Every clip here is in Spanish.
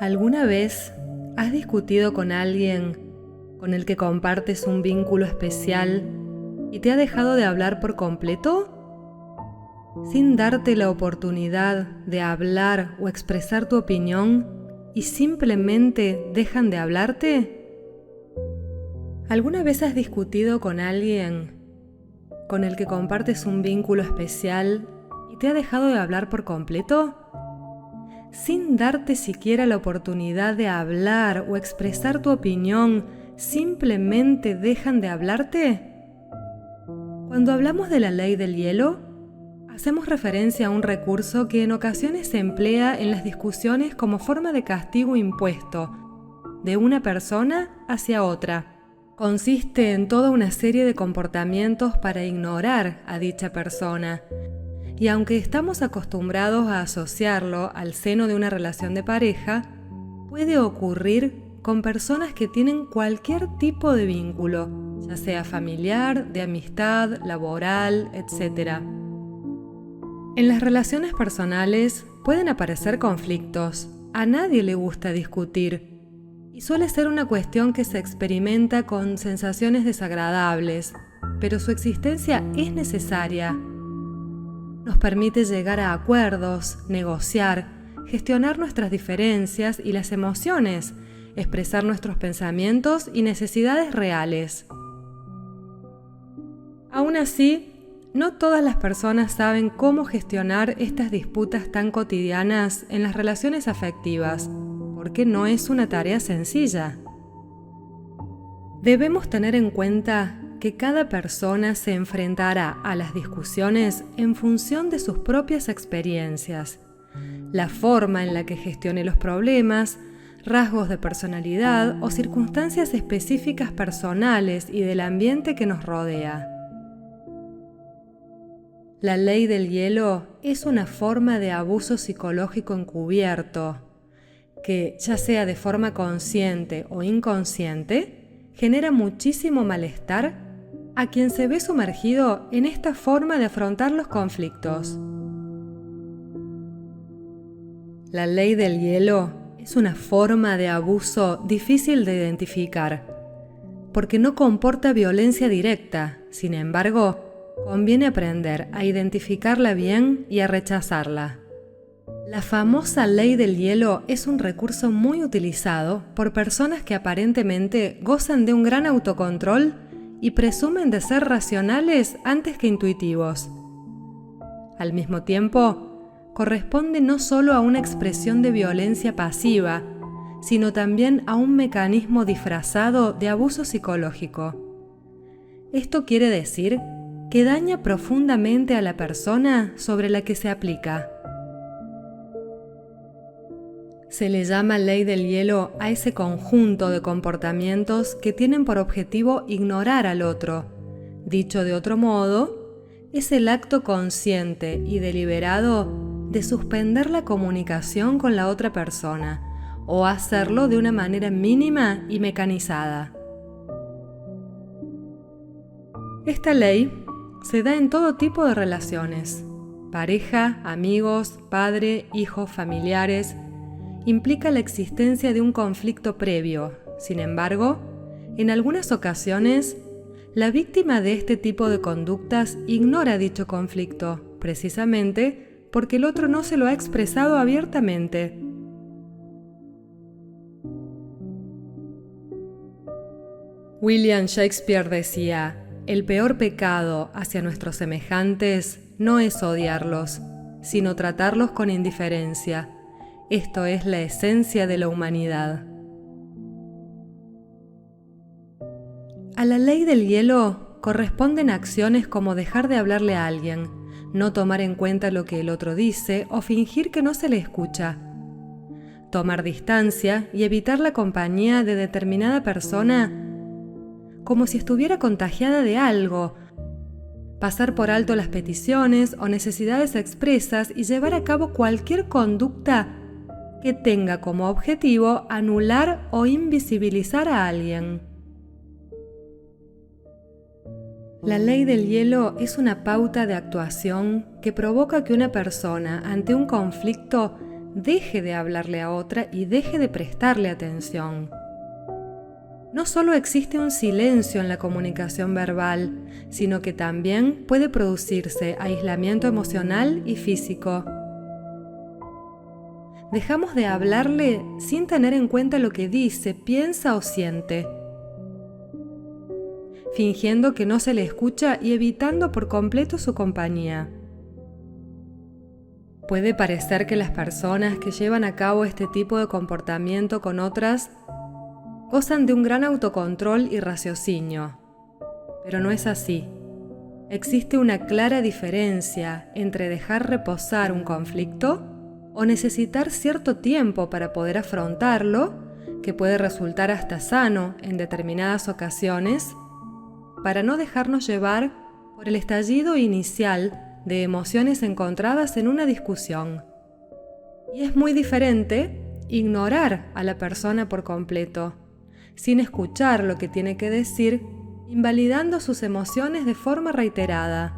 ¿Alguna vez has discutido con alguien con el que compartes un vínculo especial y te ha dejado de hablar por completo? Sin darte la oportunidad de hablar o expresar tu opinión y simplemente dejan de hablarte? ¿Alguna vez has discutido con alguien con el que compartes un vínculo especial y te ha dejado de hablar por completo? Sin darte siquiera la oportunidad de hablar o expresar tu opinión, ¿simplemente dejan de hablarte? Cuando hablamos de la ley del hielo, hacemos referencia a un recurso que en ocasiones se emplea en las discusiones como forma de castigo impuesto de una persona hacia otra. Consiste en toda una serie de comportamientos para ignorar a dicha persona. Y aunque estamos acostumbrados a asociarlo al seno de una relación de pareja, puede ocurrir con personas que tienen cualquier tipo de vínculo, ya sea familiar, de amistad, laboral, etc. En las relaciones personales pueden aparecer conflictos. A nadie le gusta discutir y suele ser una cuestión que se experimenta con sensaciones desagradables, pero su existencia es necesaria. Nos permite llegar a acuerdos, negociar, gestionar nuestras diferencias y las emociones, expresar nuestros pensamientos y necesidades reales. Aún así, no todas las personas saben cómo gestionar estas disputas tan cotidianas en las relaciones afectivas, porque no es una tarea sencilla. Debemos tener en cuenta que cada persona se enfrentará a las discusiones en función de sus propias experiencias, la forma en la que gestione los problemas, rasgos de personalidad o circunstancias específicas personales y del ambiente que nos rodea. La ley del hielo es una forma de abuso psicológico encubierto que, ya sea de forma consciente o inconsciente, genera muchísimo malestar a quien se ve sumergido en esta forma de afrontar los conflictos. La ley del hielo es una forma de abuso difícil de identificar, porque no comporta violencia directa. Sin embargo, conviene aprender a identificarla bien y a rechazarla. La famosa ley del hielo es un recurso muy utilizado por personas que aparentemente gozan de un gran autocontrol y presumen de ser racionales antes que intuitivos. Al mismo tiempo, corresponde no solo a una expresión de violencia pasiva, sino también a un mecanismo disfrazado de abuso psicológico. Esto quiere decir que daña profundamente a la persona sobre la que se aplica. Se le llama ley del hielo a ese conjunto de comportamientos que tienen por objetivo ignorar al otro. Dicho de otro modo, es el acto consciente y deliberado de suspender la comunicación con la otra persona o hacerlo de una manera mínima y mecanizada. Esta ley se da en todo tipo de relaciones: pareja, amigos, padre, hijos, familiares. Implica la existencia de un conflicto previo. Sin embargo, en algunas ocasiones, la víctima de este tipo de conductas ignora dicho conflicto, precisamente porque el otro no se lo ha expresado abiertamente. William Shakespeare decía: el peor pecado hacia nuestros semejantes no es odiarlos, sino tratarlos con indiferencia. Esto es la esencia de la humanidad. A la ley del hielo corresponden acciones como dejar de hablarle a alguien, no tomar en cuenta lo que el otro dice o fingir que no se le escucha, tomar distancia y evitar la compañía de determinada persona como si estuviera contagiada de algo, pasar por alto las peticiones o necesidades expresas y llevar a cabo cualquier conducta que tenga como objetivo anular o invisibilizar a alguien. La ley del hielo es una pauta de actuación que provoca que una persona ante un conflicto deje de hablarle a otra y deje de prestarle atención. No solo existe un silencio en la comunicación verbal, sino que también puede producirse aislamiento emocional y físico. Dejamos de hablarle sin tener en cuenta lo que dice, piensa o siente, fingiendo que no se le escucha y evitando por completo su compañía. Puede parecer que las personas que llevan a cabo este tipo de comportamiento con otras gozan de un gran autocontrol y raciocinio, pero no es así. Existe una clara diferencia entre dejar reposar un conflicto o necesitar cierto tiempo para poder afrontarlo, que puede resultar hasta sano en determinadas ocasiones, para no dejarnos llevar por el estallido inicial de emociones encontradas en una discusión. Y es muy diferente ignorar a la persona por completo, sin escuchar lo que tiene que decir, invalidando sus emociones de forma reiterada.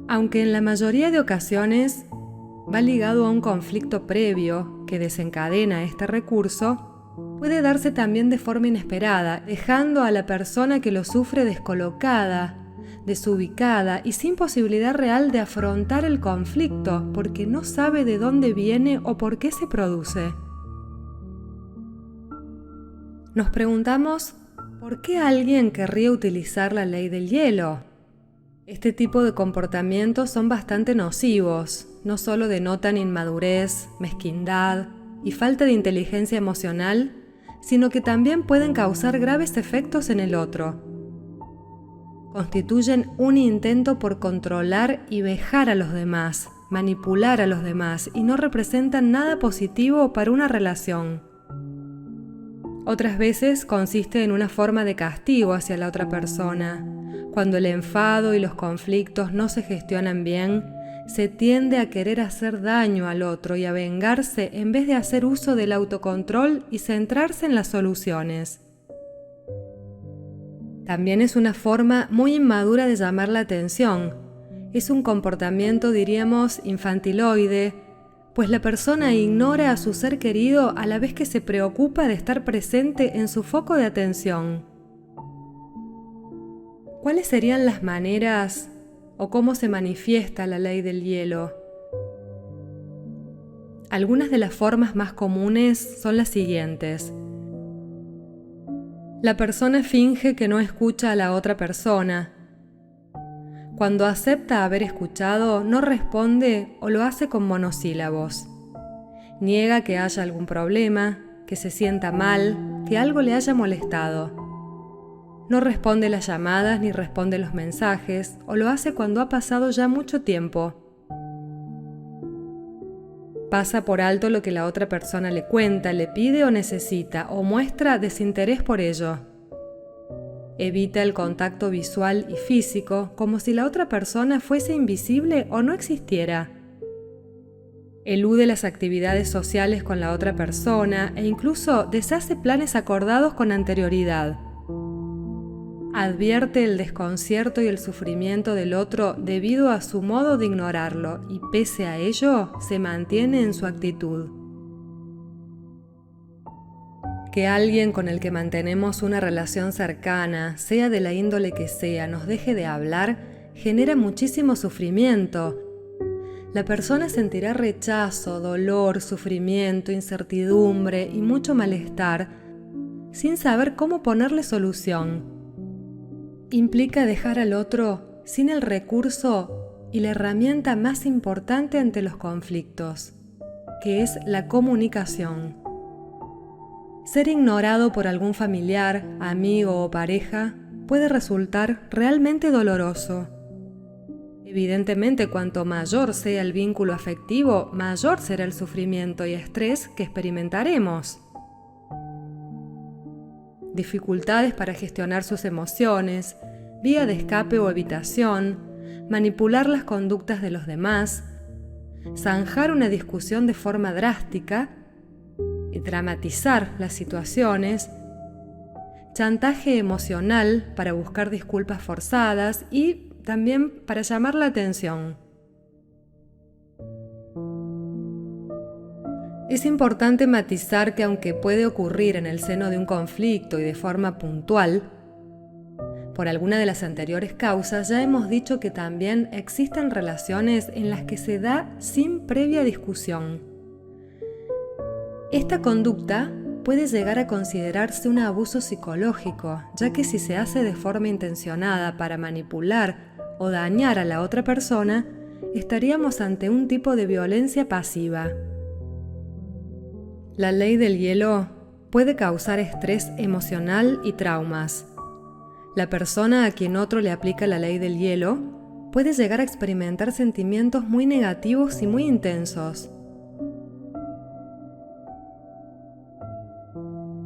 Aunque en la mayoría de ocasiones va ligado a un conflicto previo que desencadena este recurso, puede darse también de forma inesperada, dejando a la persona que lo sufre descolocada, desubicada y sin posibilidad real de afrontar el conflicto porque no sabe de dónde viene o por qué se produce. Nos preguntamos, ¿por qué alguien querría utilizar la ley del hielo? Este tipo de comportamientos son bastante nocivos, no solo denotan inmadurez, mezquindad y falta de inteligencia emocional, sino que también pueden causar graves efectos en el otro. Constituyen un intento por controlar y vejar a los demás, manipular a los demás y no representan nada positivo para una relación. Otras veces consiste en una forma de castigo hacia la otra persona. Cuando el enfado y los conflictos no se gestionan bien, se tiende a querer hacer daño al otro y a vengarse en vez de hacer uso del autocontrol y centrarse en las soluciones. También es una forma muy inmadura de llamar la atención. Es un comportamiento, diríamos, infantiloide, pues la persona ignora a su ser querido a la vez que se preocupa de estar presente en su foco de atención. ¿Cuáles serían las maneras o cómo se manifiesta la ley del hielo? Algunas de las formas más comunes son las siguientes. La persona finge que no escucha a la otra persona. Cuando acepta haber escuchado, no responde o lo hace con monosílabos. Niega que haya algún problema, que se sienta mal, que algo le haya molestado. No responde las llamadas ni responde los mensajes, o lo hace cuando ha pasado ya mucho tiempo. Pasa por alto lo que la otra persona le cuenta, le pide o necesita, o muestra desinterés por ello. Evita el contacto visual y físico, como si la otra persona fuese invisible o no existiera. Elude las actividades sociales con la otra persona e incluso deshace planes acordados con anterioridad. Advierte el desconcierto y el sufrimiento del otro debido a su modo de ignorarlo y pese a ello se mantiene en su actitud. Que alguien con el que mantenemos una relación cercana, sea de la índole que sea, nos deje de hablar, genera muchísimo sufrimiento. La persona sentirá rechazo, dolor, sufrimiento, incertidumbre y mucho malestar, sin saber cómo ponerle solución. Implica dejar al otro sin el recurso y la herramienta más importante ante los conflictos, que es la comunicación. Ser ignorado por algún familiar, amigo o pareja puede resultar realmente doloroso. Evidentemente, cuanto mayor sea el vínculo afectivo, mayor será el sufrimiento y estrés que experimentaremos. Dificultades para gestionar sus emociones, vía de escape o evitación, manipular las conductas de los demás, zanjar una discusión de forma drástica y dramatizar las situaciones, chantaje emocional para buscar disculpas forzadas y también para llamar la atención. Es importante matizar que aunque puede ocurrir en el seno de un conflicto y de forma puntual, por alguna de las anteriores causas ya hemos dicho que también existen relaciones en las que se da sin previa discusión. Esta conducta puede llegar a considerarse un abuso psicológico, ya que si se hace de forma intencionada para manipular o dañar a la otra persona, estaríamos ante un tipo de violencia pasiva. La ley del hielo puede causar estrés emocional y traumas. La persona a quien otro le aplica la ley del hielo puede llegar a experimentar sentimientos muy negativos y muy intensos.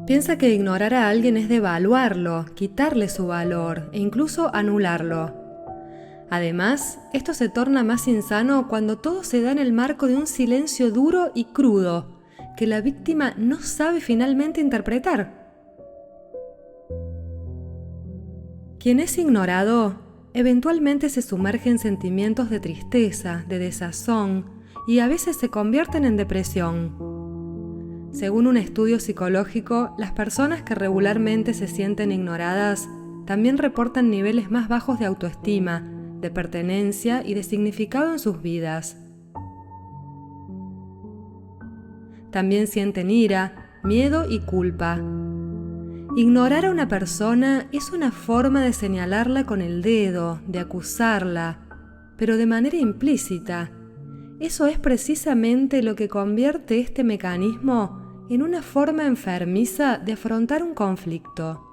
Piensa que ignorar a alguien es devaluarlo, quitarle su valor e incluso anularlo. Además, esto se torna más insano cuando todo se da en el marco de un silencio duro y crudo, que la víctima no sabe finalmente interpretar. Quien es ignorado, eventualmente se sumerge en sentimientos de tristeza, de desazón y a veces se convierten en depresión. Según un estudio psicológico, las personas que regularmente se sienten ignoradas también reportan niveles más bajos de autoestima, de pertenencia y de significado en sus vidas. También sienten ira, miedo y culpa. Ignorar a una persona es una forma de señalarla con el dedo, de acusarla, pero de manera implícita. Eso es precisamente lo que convierte este mecanismo en una forma enfermiza de afrontar un conflicto.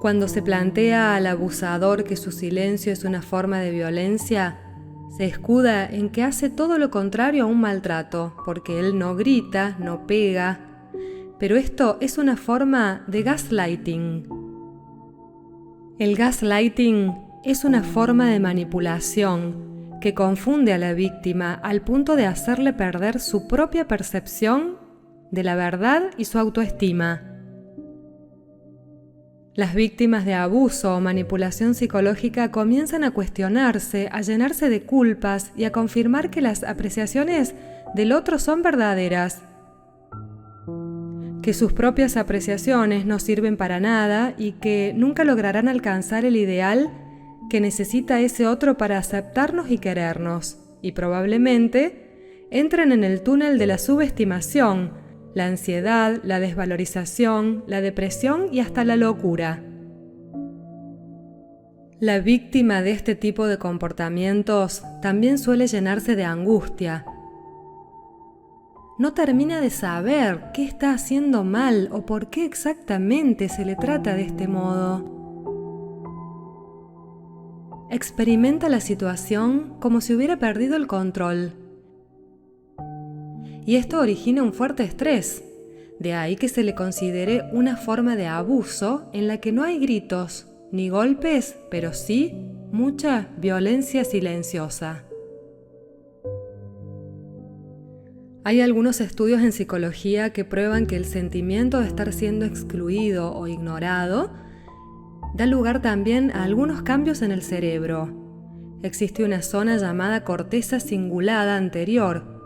Cuando se plantea al abusador que su silencio es una forma de violencia, se escuda en que hace todo lo contrario a un maltrato, porque él no grita, no pega. Pero esto es una forma de gaslighting. El gaslighting es una forma de manipulación que confunde a la víctima al punto de hacerle perder su propia percepción de la verdad y su autoestima. Las víctimas de abuso o manipulación psicológica comienzan a cuestionarse, a llenarse de culpas y a confirmar que las apreciaciones del otro son verdaderas, que sus propias apreciaciones no sirven para nada y que nunca lograrán alcanzar el ideal que necesita ese otro para aceptarnos y querernos, y probablemente entren en el túnel de la subestimación, la ansiedad, la desvalorización, la depresión y hasta la locura. La víctima de este tipo de comportamientos también suele llenarse de angustia. No termina de saber qué está haciendo mal o por qué exactamente se le trata de este modo. Experimenta la situación como si hubiera perdido el control. Y esto origina un fuerte estrés. De ahí que se le considere una forma de abuso en la que no hay gritos ni golpes, pero sí mucha violencia silenciosa. Hay algunos estudios en psicología que prueban que el sentimiento de estar siendo excluido o ignorado da lugar también a algunos cambios en el cerebro. Existe una zona llamada corteza cingulada anterior,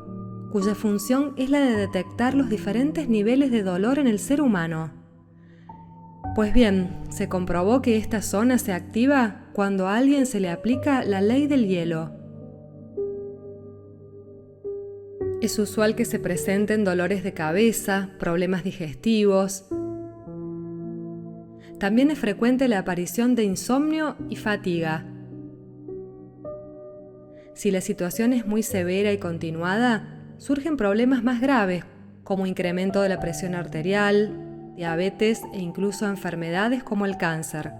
cuya función es la de detectar los diferentes niveles de dolor en el ser humano. Pues bien, se comprobó que esta zona se activa cuando a alguien se le aplica la ley del hielo. Es usual que se presenten dolores de cabeza, problemas digestivos. También es frecuente la aparición de insomnio y fatiga. Si la situación es muy severa y continuada, surgen problemas más graves, como incremento de la presión arterial, diabetes e incluso enfermedades como el cáncer.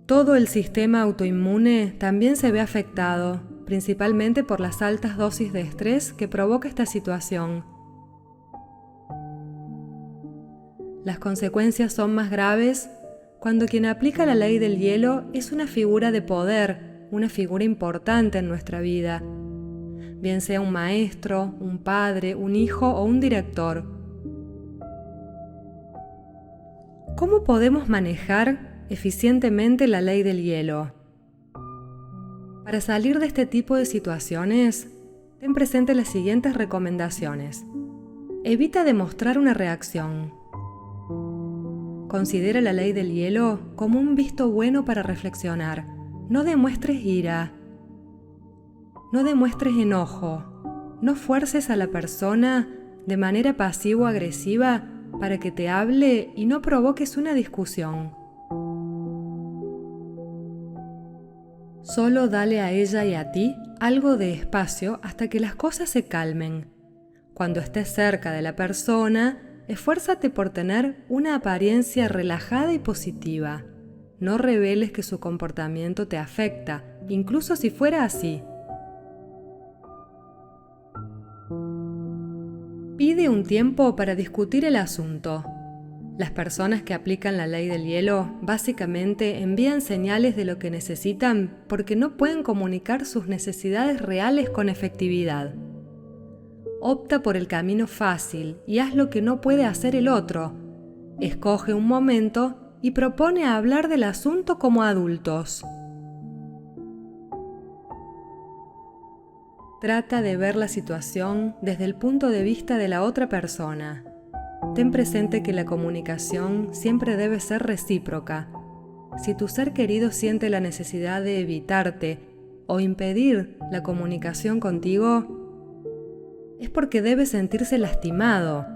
Todo el sistema autoinmune también se ve afectado, principalmente por las altas dosis de estrés que provoca esta situación. Las consecuencias son más graves cuando quien aplica la ley del hielo es una figura de poder, una figura importante en nuestra vida, bien sea un maestro, un padre, un hijo o un director. ¿Cómo podemos manejar eficientemente la ley del hielo? Para salir de este tipo de situaciones, ten presente las siguientes recomendaciones. Evita demostrar una reacción. Considera la ley del hielo como un visto bueno para reflexionar. No demuestres ira. No demuestres enojo. No fuerces a la persona de manera pasivo-agresiva para que te hable y no provoques una discusión. Solo dale a ella y a ti algo de espacio hasta que las cosas se calmen. Cuando estés cerca de la persona, esfuérzate por tener una apariencia relajada y positiva. No reveles que su comportamiento te afecta, incluso si fuera así. Pide un tiempo para discutir el asunto. Las personas que aplican la ley del hielo básicamente envían señales de lo que necesitan porque no pueden comunicar sus necesidades reales con efectividad. Opta por el camino fácil y haz lo que no puede hacer el otro. Escoge un momento y propone hablar del asunto como adultos. Trata de ver la situación desde el punto de vista de la otra persona. Ten presente que la comunicación siempre debe ser recíproca. Si tu ser querido siente la necesidad de evitarte o impedir la comunicación contigo, es porque debe sentirse lastimado.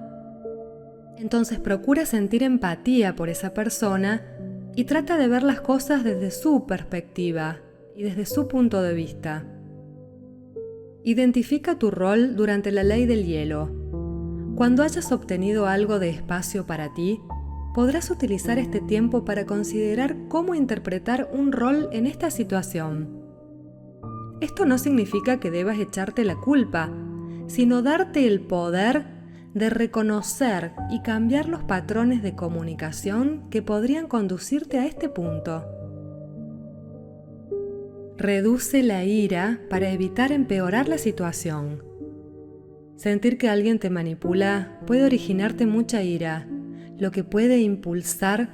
Entonces procura sentir empatía por esa persona y trata de ver las cosas desde su perspectiva y desde su punto de vista. Identifica tu rol durante la ley del hielo. Cuando hayas obtenido algo de espacio para ti, podrás utilizar este tiempo para considerar cómo interpretar un rol en esta situación. Esto no significa que debas echarte la culpa, sino darte el poder de reconocer y cambiar los patrones de comunicación que podrían conducirte a este punto. Reduce la ira para evitar empeorar la situación. Sentir que alguien te manipula puede originarte mucha ira, lo que puede impulsar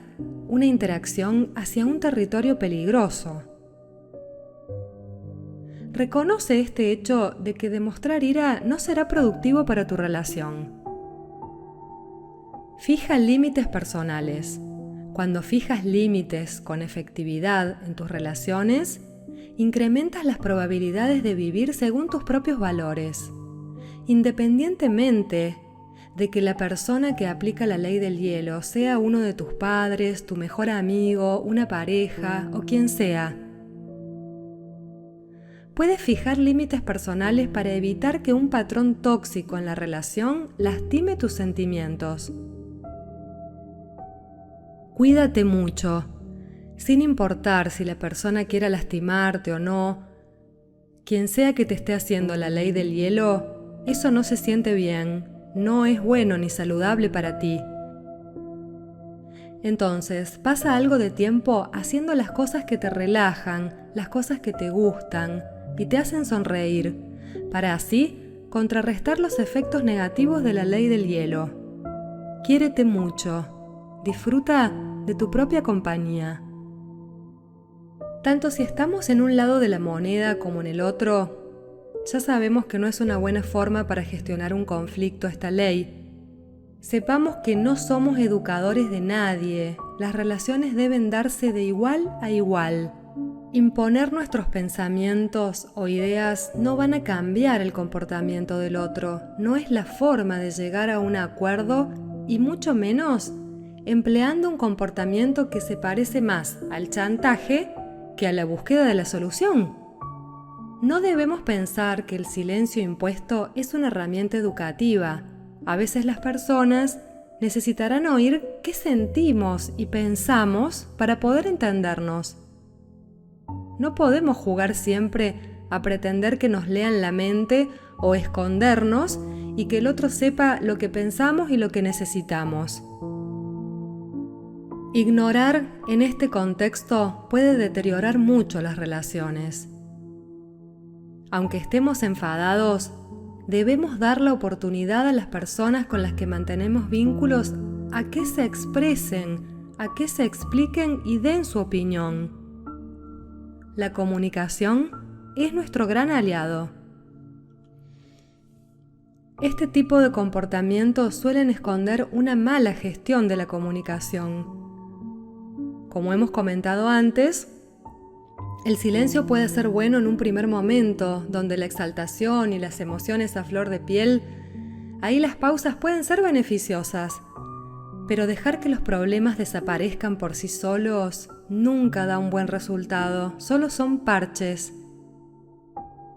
una interacción hacia un territorio peligroso. Reconoce este hecho de que demostrar ira no será productivo para tu relación. Fija límites personales. Cuando fijas límites con efectividad en tus relaciones, incrementas las probabilidades de vivir según tus propios valores. Independientemente de que la persona que aplica la ley del hielo sea uno de tus padres, tu mejor amigo, una pareja o quien sea. Puedes fijar límites personales para evitar que un patrón tóxico en la relación lastime tus sentimientos. Cuídate mucho, sin importar si la persona quiera lastimarte o no. Quien sea que te esté haciendo la ley del hielo, eso no se siente bien, no es bueno ni saludable para ti. Entonces, pasa algo de tiempo haciendo las cosas que te relajan, las cosas que te gustan y te hacen sonreír, para así contrarrestar los efectos negativos de la ley del hielo. Quiérete mucho, disfruta de tu propia compañía. Tanto si estamos en un lado de la moneda como en el otro, ya sabemos que no es una buena forma para gestionar un conflicto esta ley. Sepamos que no somos educadores de nadie, las relaciones deben darse de igual a igual. Imponer nuestros pensamientos o ideas no van a cambiar el comportamiento del otro, no es la forma de llegar a un acuerdo y mucho menos empleando un comportamiento que se parece más al chantaje que a la búsqueda de la solución. No debemos pensar que el silencio impuesto es una herramienta educativa. A veces las personas necesitarán oír qué sentimos y pensamos para poder entendernos. No podemos jugar siempre a pretender que nos lean la mente o escondernos y que el otro sepa lo que pensamos y lo que necesitamos. Ignorar en este contexto puede deteriorar mucho las relaciones. Aunque estemos enfadados, debemos dar la oportunidad a las personas con las que mantenemos vínculos a que se expresen, a que se expliquen y den su opinión. La comunicación es nuestro gran aliado. Este tipo de comportamientos suelen esconder una mala gestión de la comunicación. Como hemos comentado antes, el silencio puede ser bueno en un primer momento, donde la exaltación y las emociones a flor de piel, ahí las pausas pueden ser beneficiosas, pero dejar que los problemas desaparezcan por sí solos nunca da un buen resultado, solo son parches.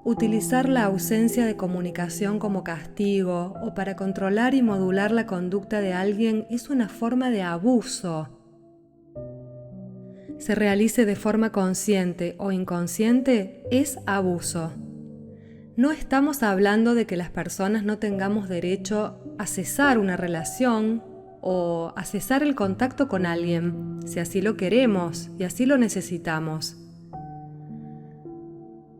Utilizar la ausencia de comunicación como castigo o para controlar y modular la conducta de alguien es una forma de abuso. Se realice de forma consciente o inconsciente, es abuso. No estamos hablando de que las personas no tengamos derecho a cesar una relación o a cesar el contacto con alguien, si así lo queremos y así lo necesitamos.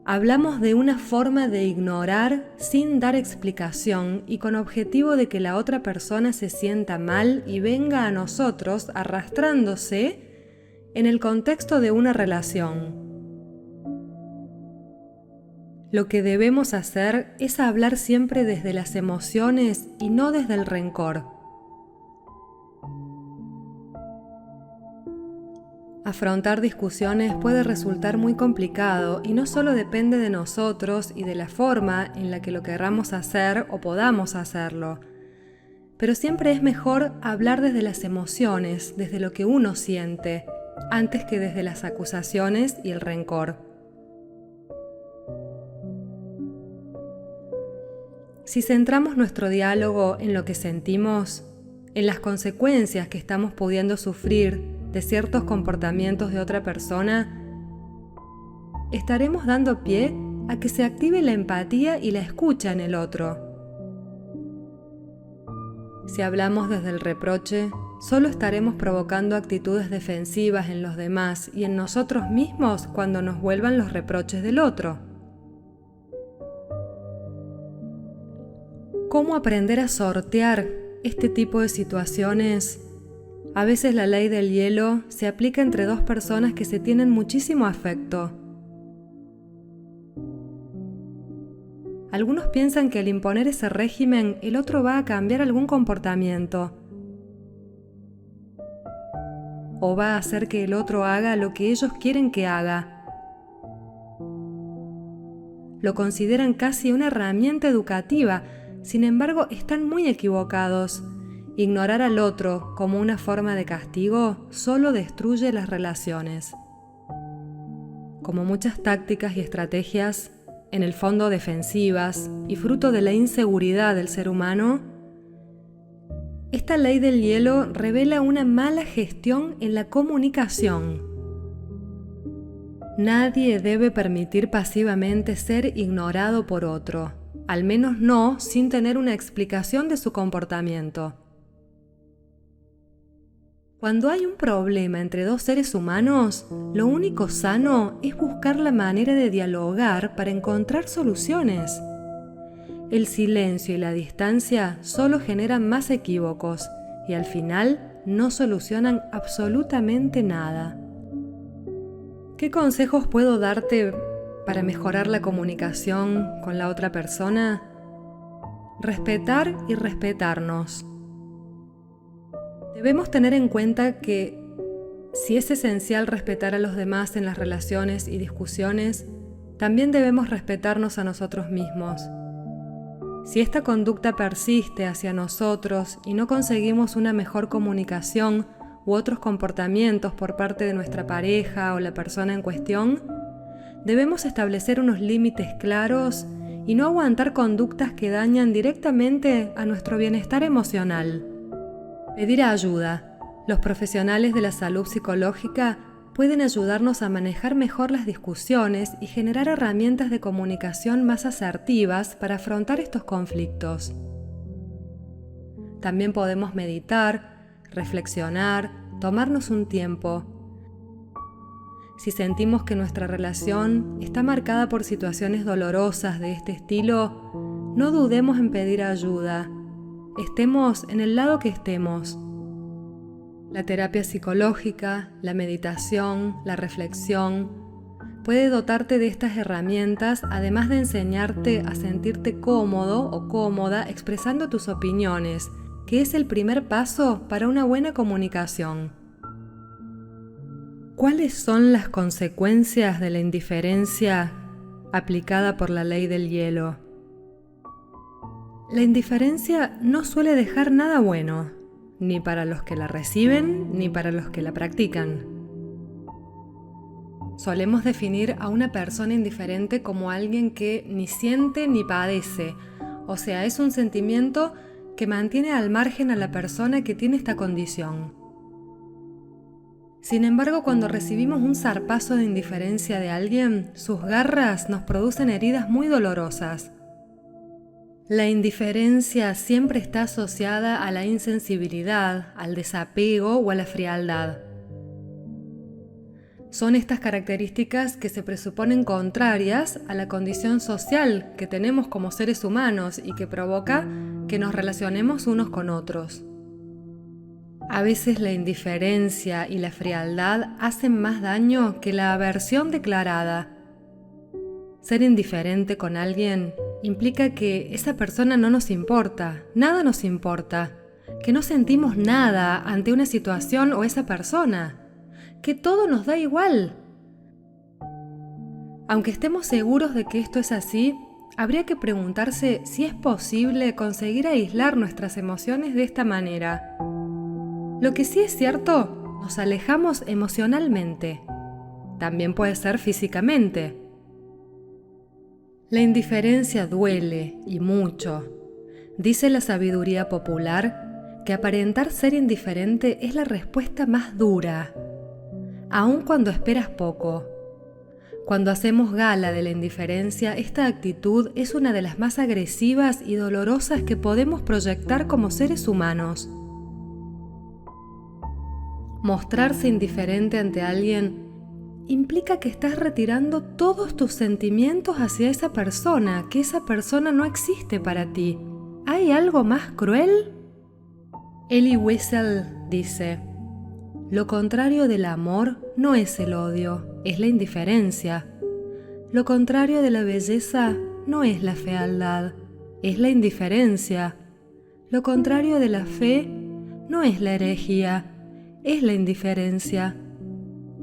Hablamos de una forma de ignorar sin dar explicación y con objetivo de que la otra persona se sienta mal y venga a nosotros arrastrándose en el contexto de una relación. Lo que debemos hacer es hablar siempre desde las emociones y no desde el rencor. Afrontar discusiones puede resultar muy complicado y no solo depende de nosotros y de la forma en la que lo querramos hacer o podamos hacerlo, pero siempre es mejor hablar desde las emociones, desde lo que uno siente, antes que desde las acusaciones y el rencor. Si centramos nuestro diálogo en lo que sentimos, en las consecuencias que estamos pudiendo sufrir de ciertos comportamientos de otra persona, estaremos dando pie a que se active la empatía y la escucha en el otro. Si hablamos desde el reproche, solo estaremos provocando actitudes defensivas en los demás y en nosotros mismos cuando nos vuelvan los reproches del otro. ¿Cómo aprender a sortear este tipo de situaciones? A veces la ley del hielo se aplica entre dos personas que se tienen muchísimo afecto. Algunos piensan que al imponer ese régimen el otro va a cambiar algún comportamiento o va a hacer que el otro haga lo que ellos quieren que haga. Lo consideran casi una herramienta educativa, sin embargo están muy equivocados. Ignorar al otro como una forma de castigo solo destruye las relaciones. Como muchas tácticas y estrategias, en el fondo defensivas y fruto de la inseguridad del ser humano, esta ley del hielo revela una mala gestión en la comunicación. Nadie debe permitir pasivamente ser ignorado por otro, al menos no sin tener una explicación de su comportamiento. Cuando hay un problema entre dos seres humanos, lo único sano es buscar la manera de dialogar para encontrar soluciones. El silencio y la distancia solo generan más equívocos y al final no solucionan absolutamente nada. ¿Qué consejos puedo darte para mejorar la comunicación con la otra persona? Respetar y respetarnos. Debemos tener en cuenta que si es esencial respetar a los demás en las relaciones y discusiones, también debemos respetarnos a nosotros mismos. Si esta conducta persiste hacia nosotros y no conseguimos una mejor comunicación u otros comportamientos por parte de nuestra pareja o la persona en cuestión, debemos establecer unos límites claros y no aguantar conductas que dañan directamente a nuestro bienestar emocional. Pedir ayuda. Los profesionales de la salud psicológica pueden ayudarnos a manejar mejor las discusiones y generar herramientas de comunicación más asertivas para afrontar estos conflictos. También podemos meditar, reflexionar, tomarnos un tiempo. Si sentimos que nuestra relación está marcada por situaciones dolorosas de este estilo, no dudemos en pedir ayuda. Estemos en el lado que estemos. La terapia psicológica, la meditación, la reflexión, puede dotarte de estas herramientas, además de enseñarte a sentirte cómodo o cómoda expresando tus opiniones, que es el primer paso para una buena comunicación. ¿Cuáles son las consecuencias de la indiferencia aplicada por la ley del hielo? La indiferencia no suele dejar nada bueno, ni para los que la reciben, ni para los que la practican. Solemos definir a una persona indiferente como alguien que ni siente ni padece, o sea, es un sentimiento que mantiene al margen a la persona que tiene esta condición. Sin embargo, cuando recibimos un zarpazo de indiferencia de alguien, sus garras nos producen heridas muy dolorosas. La indiferencia siempre está asociada a la insensibilidad, al desapego o a la frialdad. Son estas características que se presuponen contrarias a la condición social que tenemos como seres humanos y que provoca que nos relacionemos unos con otros. A veces la indiferencia y la frialdad hacen más daño que la aversión declarada. Ser indiferente con alguien implica que esa persona no nos importa, nada nos importa, que no sentimos nada ante una situación o esa persona, que todo nos da igual. Aunque estemos seguros de que esto es así, habría que preguntarse si es posible conseguir aislar nuestras emociones de esta manera. Lo que sí es cierto, nos alejamos emocionalmente. También puede ser físicamente. La indiferencia duele, y mucho. Dice la sabiduría popular que aparentar ser indiferente es la respuesta más dura, aun cuando esperas poco. Cuando hacemos gala de la indiferencia, esta actitud es una de las más agresivas y dolorosas que podemos proyectar como seres humanos. Mostrarse indiferente ante alguien implica que estás retirando todos tus sentimientos hacia esa persona, que esa persona no existe para ti. ¿Hay algo más cruel? Elie Wiesel dice: lo contrario del amor no es el odio, es la indiferencia. Lo contrario de la belleza no es la fealdad, es la indiferencia. Lo contrario de la fe no es la herejía, es la indiferencia.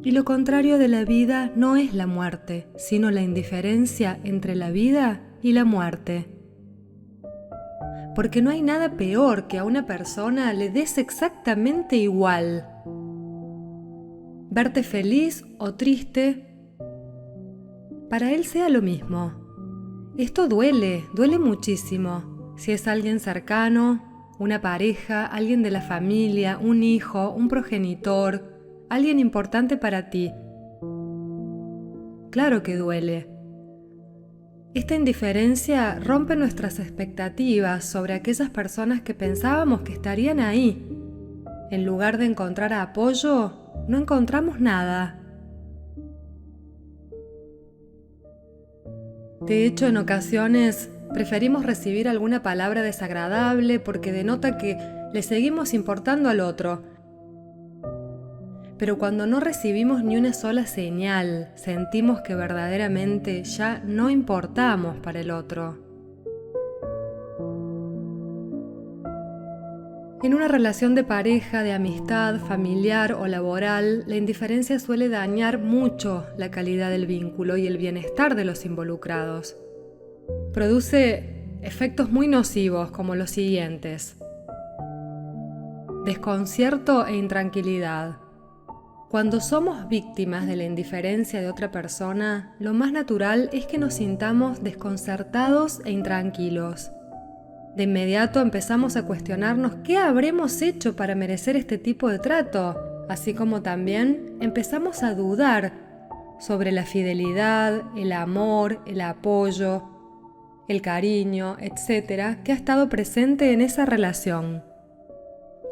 Y lo contrario de la vida no es la muerte, sino la indiferencia entre la vida y la muerte. Porque no hay nada peor que a una persona le des exactamente igual. Verte feliz o triste, para él sea lo mismo. Esto duele muchísimo. Si es alguien cercano, una pareja, alguien de la familia, un hijo, un progenitor, alguien importante para ti. Claro que duele. Esta indiferencia rompe nuestras expectativas sobre aquellas personas que pensábamos que estarían ahí. En lugar de encontrar apoyo, no encontramos nada. De hecho, en ocasiones preferimos recibir alguna palabra desagradable porque denota que le seguimos importando al otro. Pero cuando no recibimos ni una sola señal, sentimos que verdaderamente ya no importamos para el otro. En una relación de pareja, de amistad, familiar o laboral, la indiferencia suele dañar mucho la calidad del vínculo y el bienestar de los involucrados. Produce efectos muy nocivos como los siguientes: desconcierto e intranquilidad. Cuando somos víctimas de la indiferencia de otra persona, lo más natural es que nos sintamos desconcertados e intranquilos. De inmediato empezamos a cuestionarnos qué habremos hecho para merecer este tipo de trato, así como también empezamos a dudar sobre la fidelidad, el amor, el apoyo, el cariño, etc., que ha estado presente en esa relación.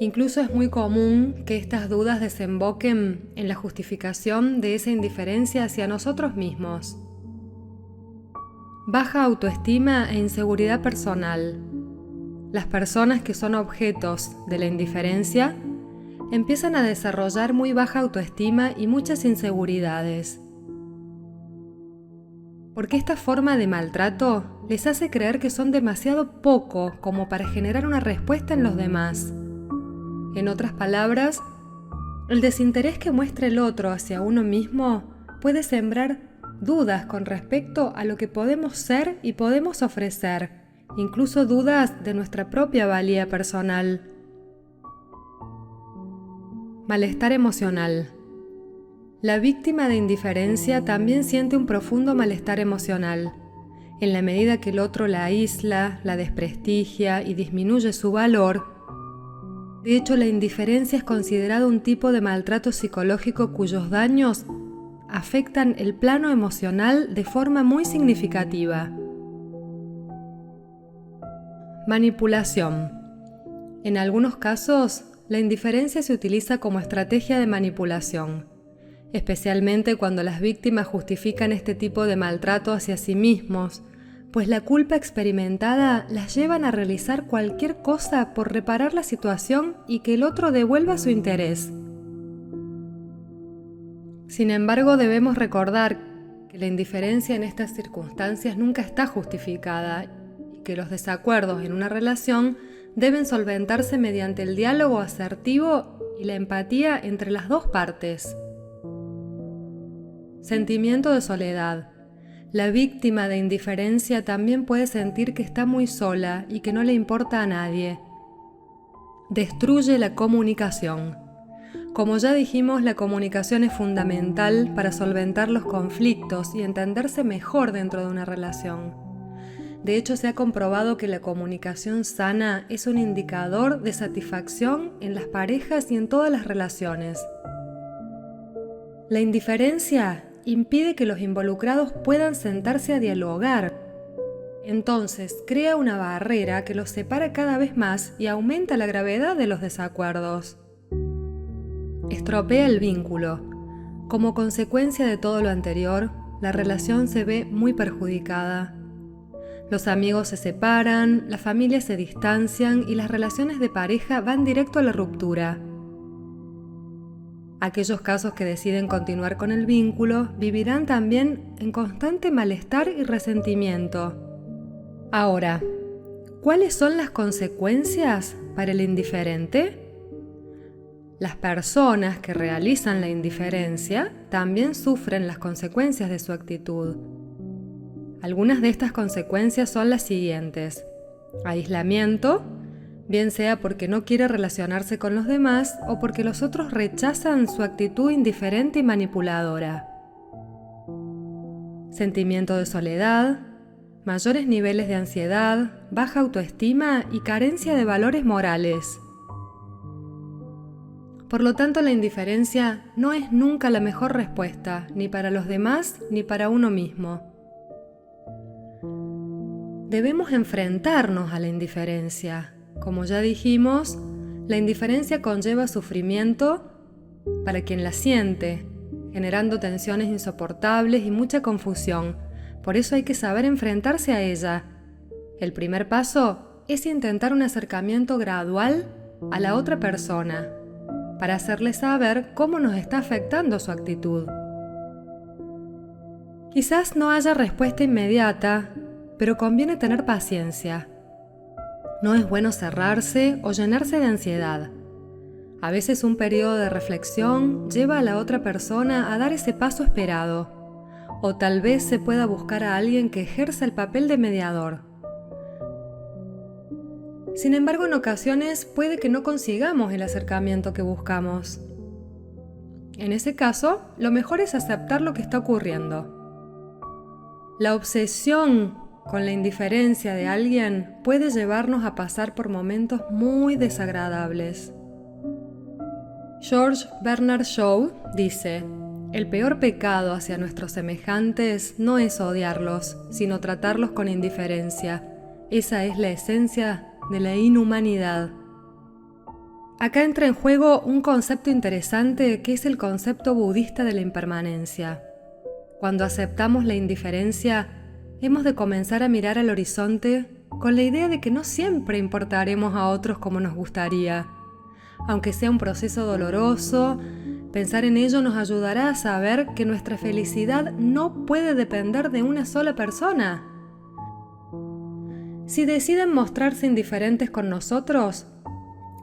Incluso es muy común que estas dudas desemboquen en la justificación de esa indiferencia hacia nosotros mismos. Baja autoestima e inseguridad personal. Las personas que son objetos de la indiferencia empiezan a desarrollar muy baja autoestima y muchas inseguridades. porque esta forma de maltrato les hace creer que son demasiado poco como para generar una respuesta en los demás. En otras palabras, el desinterés que muestra el otro hacia uno mismo puede sembrar dudas con respecto a lo que podemos ser y podemos ofrecer, incluso dudas de nuestra propia valía personal. Malestar emocional. La víctima de indiferencia también siente un profundo malestar emocional. En la medida que el otro la aísla, la desprestigia y disminuye su valor. De hecho, la indiferencia es considerada un tipo de maltrato psicológico cuyos daños afectan el plano emocional de forma muy significativa. Manipulación. En algunos casos, la indiferencia se utiliza como estrategia de manipulación, especialmente cuando las víctimas justifican este tipo de maltrato hacia sí mismos, pues la culpa experimentada las llevan a realizar cualquier cosa por reparar la situación y que el otro devuelva su interés. Sin embargo, debemos recordar que la indiferencia en estas circunstancias nunca está justificada y que los desacuerdos en una relación deben solventarse mediante el diálogo asertivo y la empatía entre las dos partes. Sentimiento de soledad. La víctima de indiferencia también puede sentir que está muy sola y que no le importa a nadie. Destruye la comunicación. Como ya dijimos, la comunicación es fundamental para solventar los conflictos y entenderse mejor dentro de una relación. De hecho, se ha comprobado que la comunicación sana es un indicador de satisfacción en las parejas y en todas las relaciones. La indiferencia impide que los involucrados puedan sentarse a dialogar. Entonces, crea una barrera que los separa cada vez más y aumenta la gravedad de los desacuerdos. Estropea el vínculo. Como consecuencia de todo lo anterior, la relación se ve muy perjudicada. Los amigos se separan, las familias se distancian y las relaciones de pareja van directo a la ruptura. Aquellos casos que deciden continuar con el vínculo vivirán también en constante malestar y resentimiento. Ahora, ¿cuáles son las consecuencias para el indiferente? Las personas que realizan la indiferencia también sufren las consecuencias de su actitud. Algunas de estas consecuencias son las siguientes: aislamiento, bien sea porque no quiere relacionarse con los demás o porque los otros rechazan su actitud indiferente y manipuladora. Sentimiento de soledad, mayores niveles de ansiedad, baja autoestima y carencia de valores morales. Por lo tanto, la indiferencia no es nunca la mejor respuesta, ni para los demás ni para uno mismo. Debemos enfrentarnos a la indiferencia. Como ya dijimos, la indiferencia conlleva sufrimiento para quien la siente, generando tensiones insoportables y mucha confusión. Por eso hay que saber enfrentarse a ella. El primer paso es intentar un acercamiento gradual a la otra persona, para hacerle saber cómo nos está afectando su actitud. Quizás no haya respuesta inmediata, pero conviene tener paciencia. No es bueno cerrarse o llenarse de ansiedad. A veces un periodo de reflexión lleva a la otra persona a dar ese paso esperado, o tal vez se pueda buscar a alguien que ejerza el papel de mediador. Sin embargo, en ocasiones puede que no consigamos el acercamiento que buscamos. En ese caso, lo mejor es aceptar lo que está ocurriendo. La obsesión con la indiferencia de alguien puede llevarnos a pasar por momentos muy desagradables. George Bernard Shaw dice: el peor pecado hacia nuestros semejantes no es odiarlos, sino tratarlos con indiferencia. Esa es la esencia de la inhumanidad. Acá entra en juego un concepto interesante que es el concepto budista de la impermanencia. Cuando aceptamos la indiferencia, hemos de comenzar a mirar al horizonte con la idea de que no siempre importaremos a otros como nos gustaría. Aunque sea un proceso doloroso, Pensar en ello nos ayudará a saber que nuestra felicidad no puede depender de una sola persona. Si deciden mostrarse indiferentes con nosotros,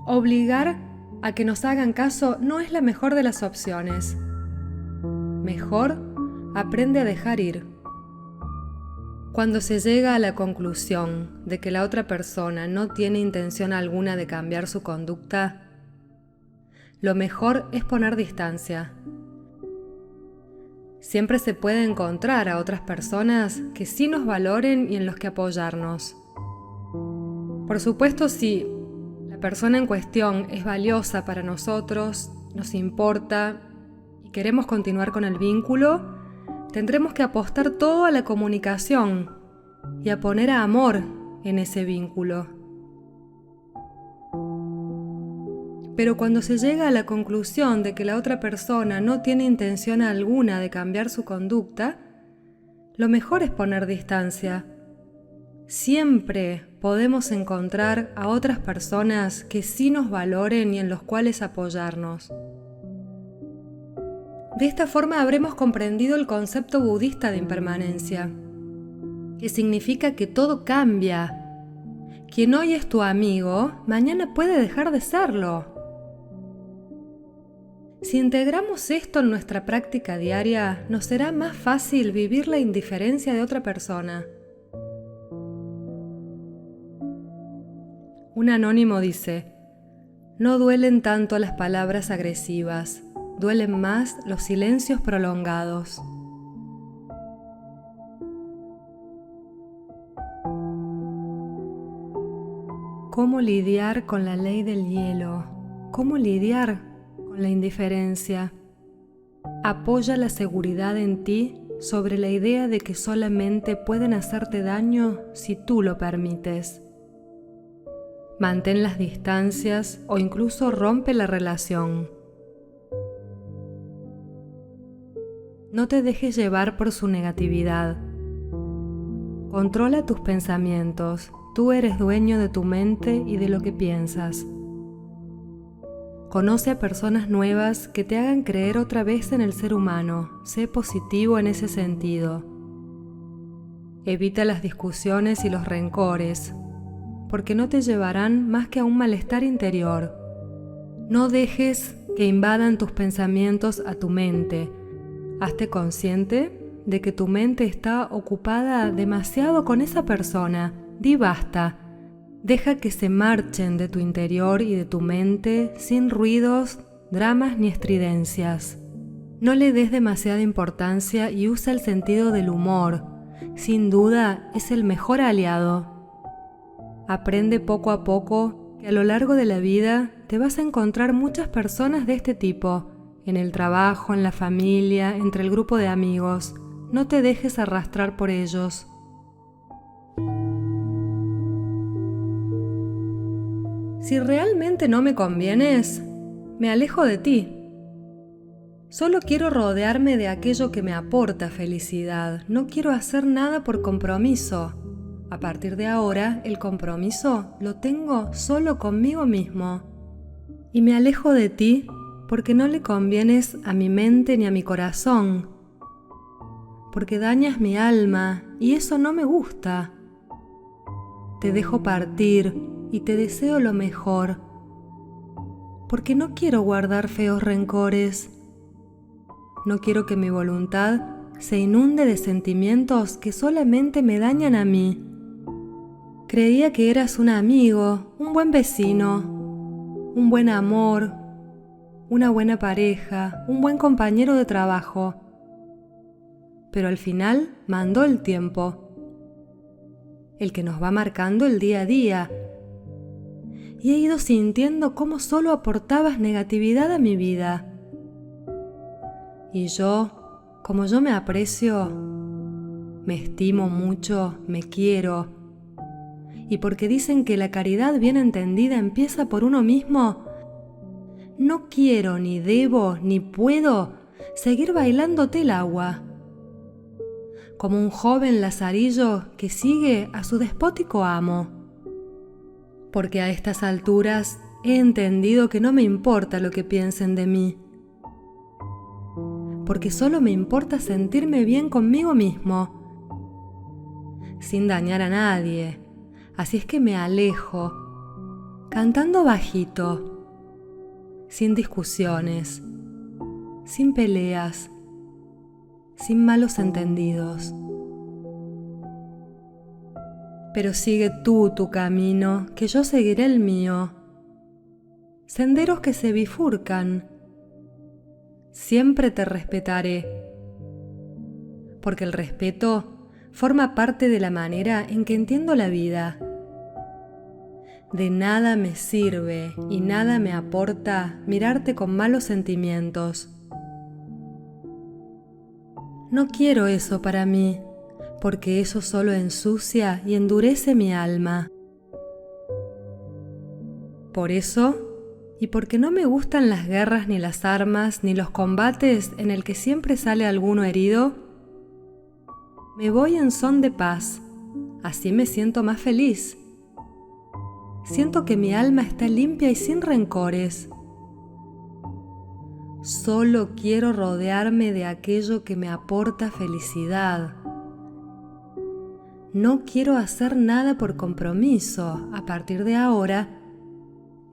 obligar a que nos hagan caso no es la mejor de las opciones. Mejor, aprende a dejar ir. Cuando se llega a la conclusión de que la otra persona no tiene intención alguna de cambiar su conducta, lo mejor es poner distancia. Siempre se puede encontrar a otras personas que sí nos valoren y en los que apoyarnos. Por supuesto, si la persona en cuestión es valiosa para nosotros, nos importa y queremos continuar con el vínculo, tendremos que apostar todo a la comunicación y a poner amor en ese vínculo. Pero cuando se llega a la conclusión de que la otra persona no tiene intención alguna de cambiar su conducta, lo mejor es poner distancia. Siempre podemos encontrar a otras personas que sí nos valoren y en los cuales apoyarnos. De esta forma habremos comprendido el concepto budista de impermanencia, que significa que todo cambia. Quien hoy es tu amigo, mañana puede dejar de serlo. Si integramos esto en nuestra práctica diaria, nos será más fácil vivir la indiferencia de otra persona. Un anónimo dice: no duelen tanto las palabras agresivas, duelen más los silencios prolongados. ¿Cómo lidiar con la ley del hielo? ¿Cómo lidiar con la indiferencia? Apoya la seguridad en ti sobre la idea de que solamente pueden hacerte daño si tú lo permites. Mantén las distancias o incluso rompe la relación. No te dejes llevar por su negatividad. Controla tus pensamientos. Tú eres dueño de tu mente y de lo que piensas. Conoce a personas nuevas que te hagan creer otra vez en el ser humano. Sé positivo en ese sentido. Evita las discusiones y los rencores, porque no te llevarán más que a un malestar interior. No dejes que invadan tus pensamientos a tu mente. Hazte consciente de que tu mente está ocupada demasiado con esa persona. Di basta. Deja que se marchen de tu interior y de tu mente sin ruidos, dramas ni estridencias. No le des demasiada importancia y usa el sentido del humor. Sin duda es el mejor aliado. Aprende poco a poco que a lo largo de la vida te vas a encontrar muchas personas de este tipo, en el trabajo, en la familia, entre el grupo de amigos. No te dejes arrastrar por ellos. Si realmente no me convienes, me alejo de ti. Solo quiero rodearme de aquello que me aporta felicidad. No quiero hacer nada por compromiso. A partir de ahora, el compromiso lo tengo solo conmigo mismo. Y me alejo de ti porque no le convienes a mi mente ni a mi corazón. Porque dañas mi alma y eso no me gusta. Te dejo partir y te deseo lo mejor, porque no quiero guardar feos rencores. No quiero que mi voluntad se inunde de sentimientos que solamente me dañan a mí. Creía que eras un amigo, un buen vecino, un buen amor, una buena pareja, un buen compañero de trabajo. Pero al final mandó el tiempo, el que nos va marcando el día a día, y he ido sintiendo cómo solo aportabas negatividad a mi vida. Y yo, como yo me aprecio, me estimo mucho, me quiero, y porque dicen que la caridad bien entendida empieza por uno mismo, no quiero, ni debo, ni puedo seguir bailándote el agua, como un joven lazarillo que sigue a su despótico amo. Porque a estas alturas he entendido que no me importa lo que piensen de mí. porque solo me importa sentirme bien conmigo mismo, sin dañar a nadie. Así es que me alejo, cantando bajito, sin discusiones, sin peleas, sin malos entendidos. Pero sigue tú tu camino, que yo seguiré el mío. Senderos que se bifurcan. Siempre te respetaré, porque el respeto forma parte de la manera en que entiendo la vida. De nada me sirve y nada me aporta mirarte con malos sentimientos. No quiero eso para mí, porque eso solo ensucia y endurece mi alma. Por eso, y porque no me gustan las guerras ni las armas ni los combates en el que siempre sale alguno herido, me voy en son de paz, así me siento más feliz. Siento que mi alma está limpia y sin rencores. Solo quiero rodearme de aquello que me aporta felicidad. No quiero hacer nada por compromiso. A partir de ahora,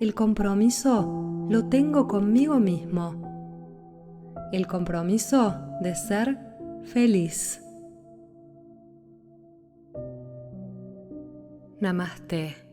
el compromiso lo tengo conmigo mismo. El compromiso de ser feliz. Namaste.